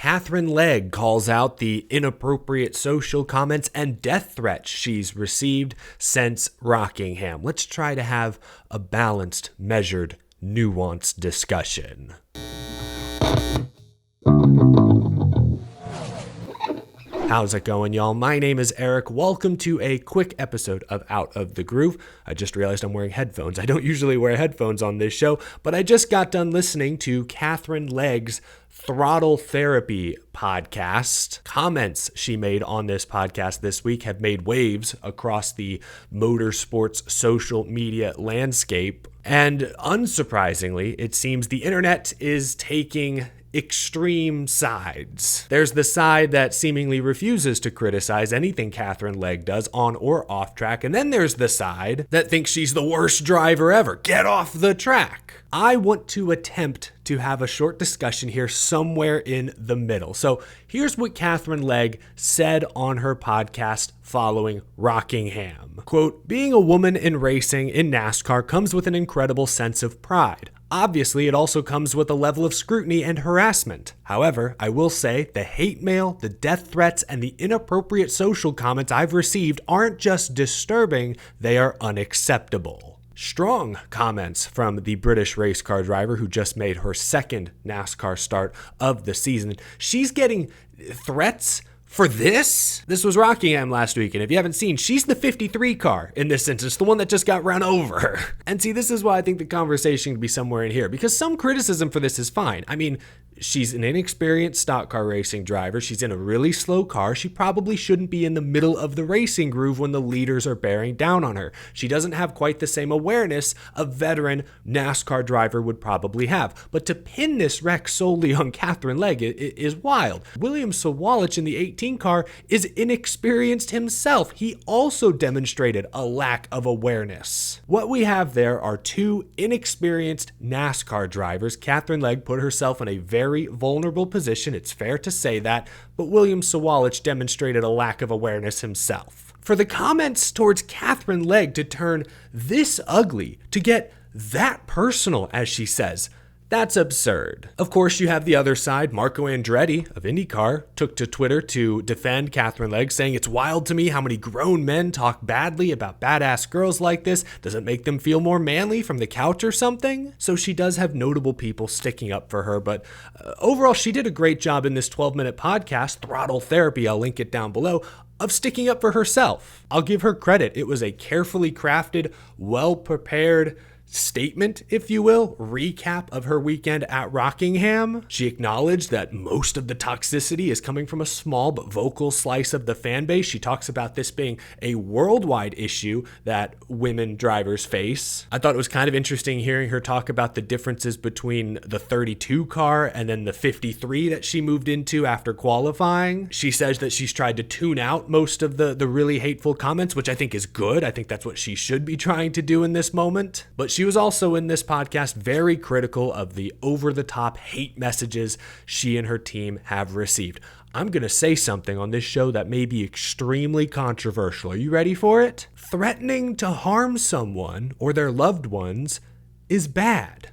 Katherine Legge calls out the inappropriate social comments and death threats she's received since Rockingham. Let's try to have a balanced, measured, nuanced discussion. How's it going, y'all? My name is Eric. Welcome to a quick episode of Out of the Groove. I just realized I'm wearing headphones. I don't usually wear headphones on this show, but I just got done listening to Katherine Legge's Throttle Therapy podcast. Comments she made on this podcast this week have made waves across the motorsports social media landscape. And unsurprisingly, it seems the internet is taking extreme sides. There's the side that seemingly refuses to criticize anything Katherine Legge does on or off track, and then there's the side that thinks she's the worst driver ever. Get off the track. I want to attempt to have a short discussion here somewhere in the middle. So here's what Katherine Legge said on her podcast following Rockingham. Quote, "Being a woman in racing in NASCAR comes with an incredible sense of pride. Obviously, it also comes with a level of scrutiny and harassment. However, I will say the hate mail, the death threats, and the inappropriate social comments I've received aren't just disturbing, they are unacceptable." Strong comments from the British race car driver who just made her second NASCAR start of the season. She's getting threats for this? This was Rockingham last week, and if you haven't seen, she's the 53 car in this instance, the one that just got run over. And see, this is why I think the conversation could be somewhere in here, because some criticism for this is fine. I mean, she's an inexperienced stock car racing driver. She's in a really slow car. She probably shouldn't be in the middle of the racing groove when the leaders are bearing down on her. She doesn't have quite the same awareness a veteran NASCAR driver would probably have. But to pin this wreck solely on Katherine Legge is wild. William Sawalich in the 18 car is inexperienced himself. He also demonstrated a lack of awareness. What we have there are two inexperienced NASCAR drivers. Katherine Legge put herself in a very vulnerable position, it's fair to say that, but William Sawalich demonstrated a lack of awareness himself. For the comments towards Katherine Legge to turn this ugly, to get that personal, as she says, that's absurd. Of course, you have the other side. Marco Andredy of IndyCar took to Twitter to defend Katherine Legge, saying, "It's wild to me how many grown men talk badly about badass girls like this. Does it make them feel more manly from the couch or something?" So she does have notable people sticking up for her, but overall, she did a great job in this 12-minute podcast, Throttle Therapy, I'll link it down below, of sticking up for herself. I'll give her credit. It was a carefully crafted, well-prepared statement, if you will, recap of her weekend at Rockingham. She acknowledged that most of the toxicity is coming from a small but vocal slice of the fan base. She talks about this being a worldwide issue that women drivers face. I thought it was kind of interesting hearing her talk about the differences between the 32 car and then the 53 that she moved into after qualifying. She says that she's tried to tune out most of the really hateful comments, which I think is good. I think that's what she should be trying to do in this moment. But she was also in this podcast very critical of the over-the-top hate messages she and her team have received. I'm going to say something on this show that may be extremely controversial. Are you ready for it? Threatening to harm someone or their loved ones is bad.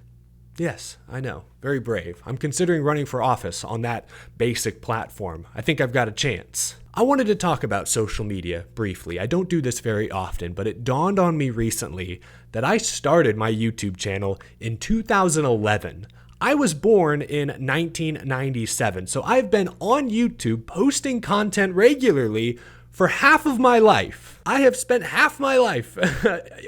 Yes, I know. Very brave. I'm considering running for office on that basic platform. I think I've got a chance. I wanted to talk about social media briefly. I don't do this very often, but it dawned on me recently that I started my YouTube channel in 2011. I was born in 1997, so I've been on YouTube posting content regularly for half of my life. I have spent half my life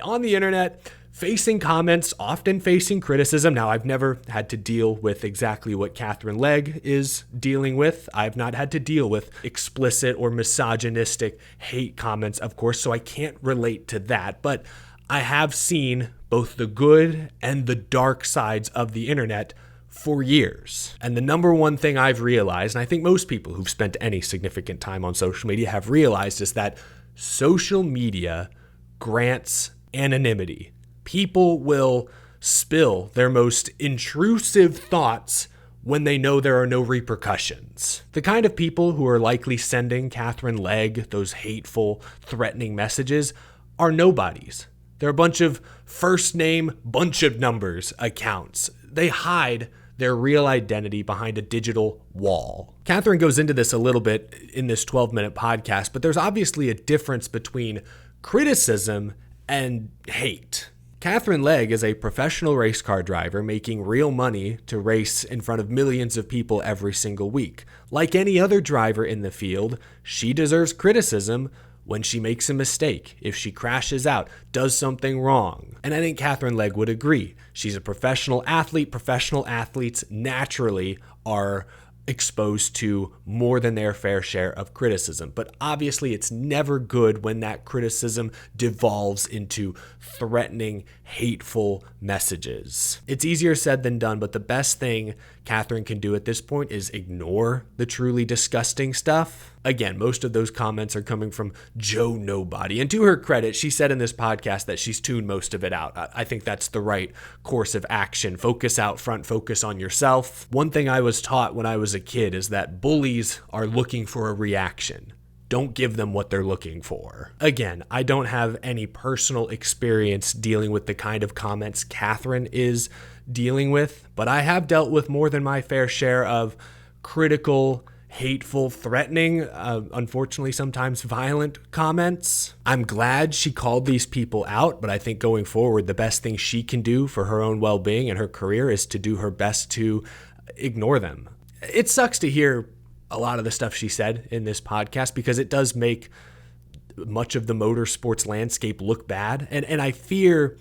on the internet facing comments, often facing criticism. Now, I've never had to deal with exactly what Katherine Legge is dealing with. I've not had to deal with explicit or misogynistic hate comments, of course, so I can't relate to that. But I have seen both the good and the dark sides of the internet for years. And the number one thing I've realized, and I think most people who've spent any significant time on social media have realized, is that social media grants anonymity. People will spill their most intrusive thoughts when they know there are no repercussions. The kind of people who are likely sending Katherine Legge those hateful, threatening messages are nobodies. They're a bunch of first name, bunch of numbers accounts. They hide their real identity behind a digital wall. Katherine goes into this a little bit in this 12-minute podcast, but there's obviously a difference between criticism and hate. Katherine Legge is a professional race car driver making real money to race in front of millions of people every single week. Like any other driver in the field, she deserves criticism when she makes a mistake, if she crashes out, does something wrong. And I think Katherine Legge would agree. She's a professional athlete. Professional athletes naturally are exposed to more than their fair share of criticism. But obviously it's never good when that criticism devolves into threatening, hateful messages. It's easier said than done, but the best thing Katherine can do at this point is ignore the truly disgusting stuff. Again, most of those comments are coming from Joe Nobody. And to her credit, she said in this podcast that she's tuned most of it out. I think that's the right course of action. Focus out front, focus on yourself. One thing I was taught when I was a kid is that bullies are looking for a reaction. Don't give them what they're looking for. Again, I don't have any personal experience dealing with the kind of comments Katherine is dealing with, but I have dealt with more than my fair share of critical, hateful, threatening, unfortunately sometimes violent comments. I'm glad she called these people out, but I think going forward, the best thing she can do for her own well-being and her career is to do her best to ignore them. It sucks to hear a lot of the stuff she said in this podcast because it does make much of the motorsports landscape look bad. And I fear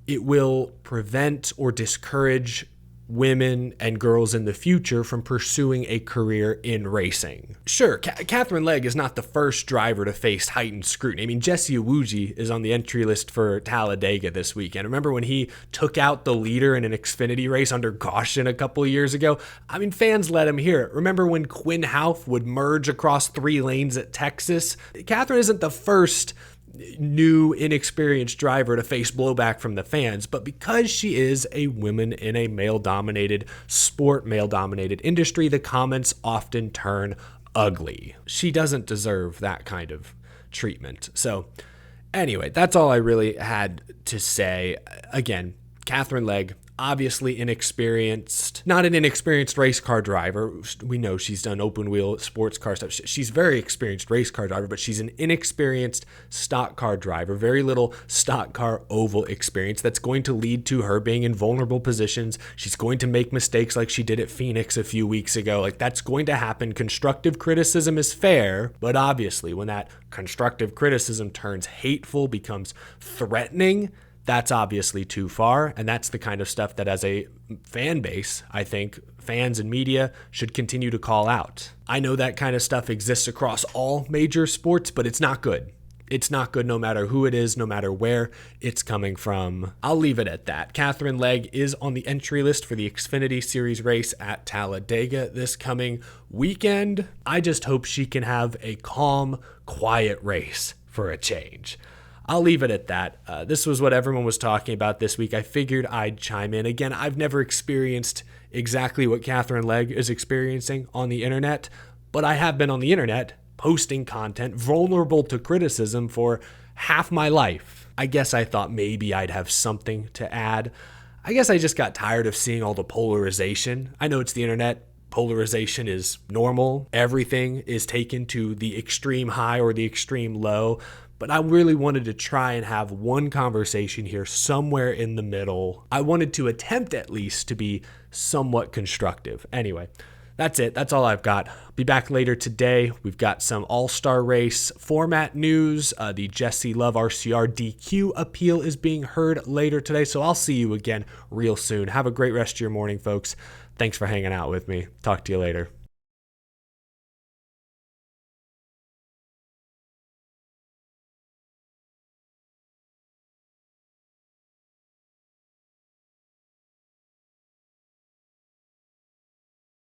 it will prevent or discourage women and girls in the future from pursuing a career in racing. Sure, Katherine Legge is not the first driver to face heightened scrutiny. I mean, Jesse Iwuji is on the entry list for Talladega this weekend. Remember when he took out the leader in an Xfinity race under caution a couple of years ago? I mean, fans let him hear it. Remember when Quinn Houff would merge across 3 lanes at Texas? Katherine isn't the first new, inexperienced driver to face blowback from the fans, but because she is a woman in a male-dominated sport, male-dominated industry, the comments often turn ugly. She doesn't deserve that kind of treatment. So anyway, that's all I really had to say. Again, Katherine Legge, obviously inexperienced, not an inexperienced race car driver. We know she's done open wheel sports car stuff. She's very experienced race car driver, but she's an inexperienced stock car driver, very little stock car oval experience. That's going to lead to her being in vulnerable positions. She's going to make mistakes like she did at Phoenix a few weeks ago. Like, that's going to happen. Constructive criticism is fair, but obviously when that constructive criticism turns hateful, becomes threatening, that's obviously too far, and that's the kind of stuff that as a fan base, I think fans and media should continue to call out. I know that kind of stuff exists across all major sports, but it's not good. It's not good no matter who it is, no matter where it's coming from. I'll leave it at that. Katherine Legge is on the entry list for the Xfinity Series race at Talladega this coming weekend. I just hope she can have a calm, quiet race for a change. I'll leave it at that. This was what everyone was talking about this week. I figured I'd chime in. Again, I've never experienced exactly what Katherine Legge is experiencing on the internet, but I have been on the internet posting content vulnerable to criticism for half my life. I guess I thought maybe I'd have something to add. I guess I just got tired of seeing all the polarization. I know it's the internet. Polarization is normal. Everything is taken to the extreme high or the extreme low. But I really wanted to try and have one conversation here somewhere in the middle. I wanted to attempt at least to be somewhat constructive. Anyway, that's it. That's all I've got. Be back later today. We've got some all-star race format news. The Jesse Love RCR DQ appeal is being heard later today. So I'll see you again real soon. Have a great rest of your morning, folks. Thanks for hanging out with me. Talk to you later.